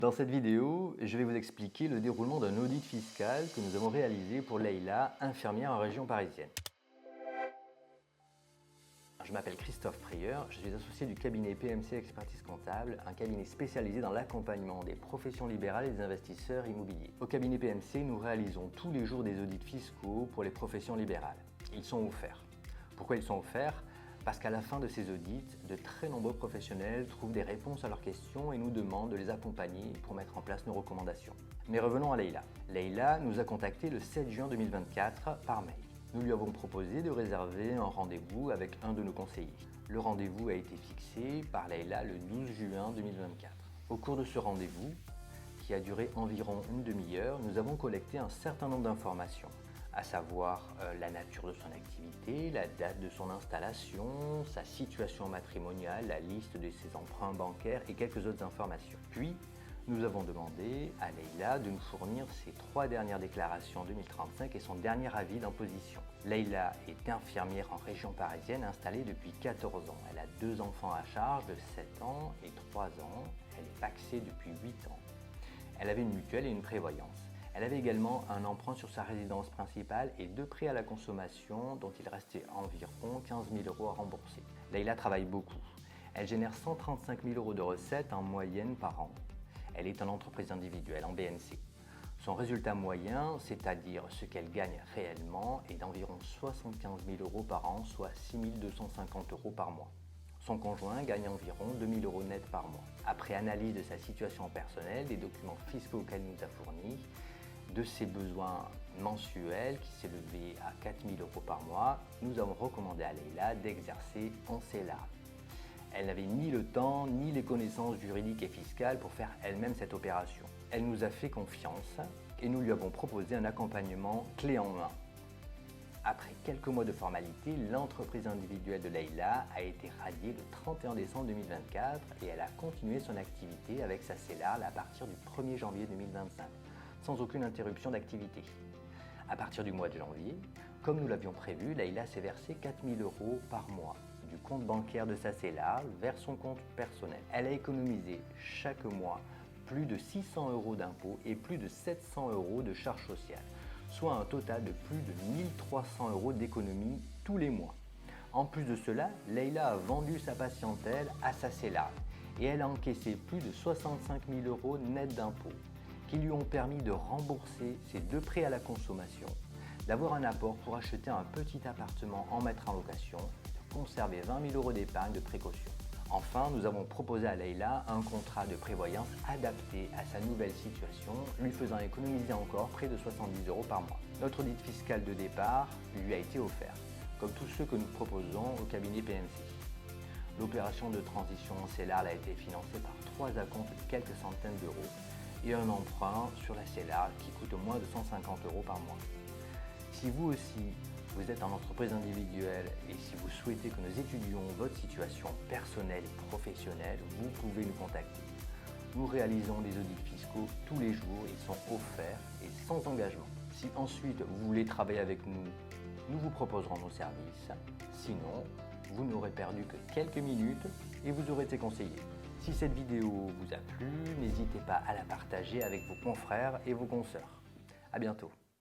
Dans cette vidéo, je vais vous expliquer le déroulement d'un audit fiscal que nous avons réalisé pour Leïla, infirmière en région parisienne. Je m'appelle Christophe Prieur, je suis associé du cabinet PMC Expertise Comptable, un cabinet spécialisé dans l'accompagnement des professions libérales et des investisseurs immobiliers. Au cabinet PMC, nous réalisons tous les jours des audits fiscaux pour les professions libérales. Ils sont offerts. Pourquoi ils sont offerts ? Parce qu'à la fin de ces audits, de très nombreux professionnels trouvent des réponses à leurs questions et nous demandent de les accompagner pour mettre en place nos recommandations. Mais revenons à Leïla. Leïla nous a contacté le 7 juin 2024 par mail. Nous lui avons proposé de réserver un rendez-vous avec un de nos conseillers. Le rendez-vous a été fixé par Leïla le 12 juin 2024. Au cours de ce rendez-vous, qui a duré environ une demi-heure, nous avons collecté un certain nombre d'informations, à savoir la nature de son activité, la date de son installation, sa situation matrimoniale, la liste de ses emprunts bancaires et quelques autres informations. Puis, nous avons demandé à Leïla de nous fournir ses 3 dernières déclarations en 2035 et son dernier avis d'imposition. Leïla est infirmière en région parisienne installée depuis 14 ans. Elle a 2 enfants à charge de 7 ans et 3 ans. Elle est pacsée depuis 8 ans. Elle avait une mutuelle et une prévoyance. Elle avait également un emprunt sur sa résidence principale et 2 prêts à la consommation dont il restait environ 15 000 € à rembourser. Leïla travaille beaucoup. Elle génère 135 000 € de recettes en moyenne par an. Elle est en entreprise individuelle, en BNC. Son résultat moyen, c'est-à-dire ce qu'elle gagne réellement, est d'environ 75 000 € par an, soit 6 250 € par mois. Son conjoint gagne environ 2 000 € net par mois. Après analyse de sa situation personnelle, des documents fiscaux auxquels il nous a fournis, de ses besoins mensuels qui s'élevaient à 4 000 € par mois, nous avons recommandé à Leïla d'exercer en CELARL. Elle n'avait ni le temps ni les connaissances juridiques et fiscales pour faire elle-même cette opération. Elle nous a fait confiance et nous lui avons proposé un accompagnement clé en main. Après quelques mois de formalités, l'entreprise individuelle de Leïla a été radiée le 31 décembre 2024 et elle a continué son activité avec sa CELARL à partir du 1er janvier 2025, sans aucune interruption d'activité. À partir du mois de janvier, comme nous l'avions prévu, Leïla s'est versé 4 000 € par mois du compte bancaire de sa CELARL vers son compte personnel. Elle a économisé chaque mois plus de 600 € d'impôts et plus de 700 € de charges sociales, soit un total de plus de 1 300 € d'économie tous les mois. En plus de cela, Leïla a vendu sa patientèle à sa CELARL et elle a encaissé plus de 65 000 € net d'impôts qui lui ont permis de rembourser ses 2 prêts à la consommation, d'avoir un apport pour acheter un petit appartement en mettre en location, conserver 20 000 € d'épargne de précaution. Enfin, nous avons proposé à Leïla un contrat de prévoyance adapté à sa nouvelle situation, lui faisant économiser encore près de 70 € par mois. Notre audit fiscal de départ lui a été offert, comme tous ceux que nous proposons au cabinet PMC. L'opération de transition en CELARL a été financée par 3 acomptes de quelques centaines d'euros et un emprunt sur la CELARL qui coûte moins de 150 € par mois. Si vous aussi, vous êtes en entreprise individuelle et si vous souhaitez que nous étudions votre situation personnelle et professionnelle, vous pouvez nous contacter. Nous réalisons des audits fiscaux tous les jours, ils sont offerts et sans engagement. Si ensuite vous voulez travailler avec nous, nous vous proposerons nos services. Sinon, vous n'aurez perdu que quelques minutes et vous aurez été conseillé. Si cette vidéo vous a plu, n'hésitez pas à la partager avec vos confrères et vos consoeurs. À bientôt.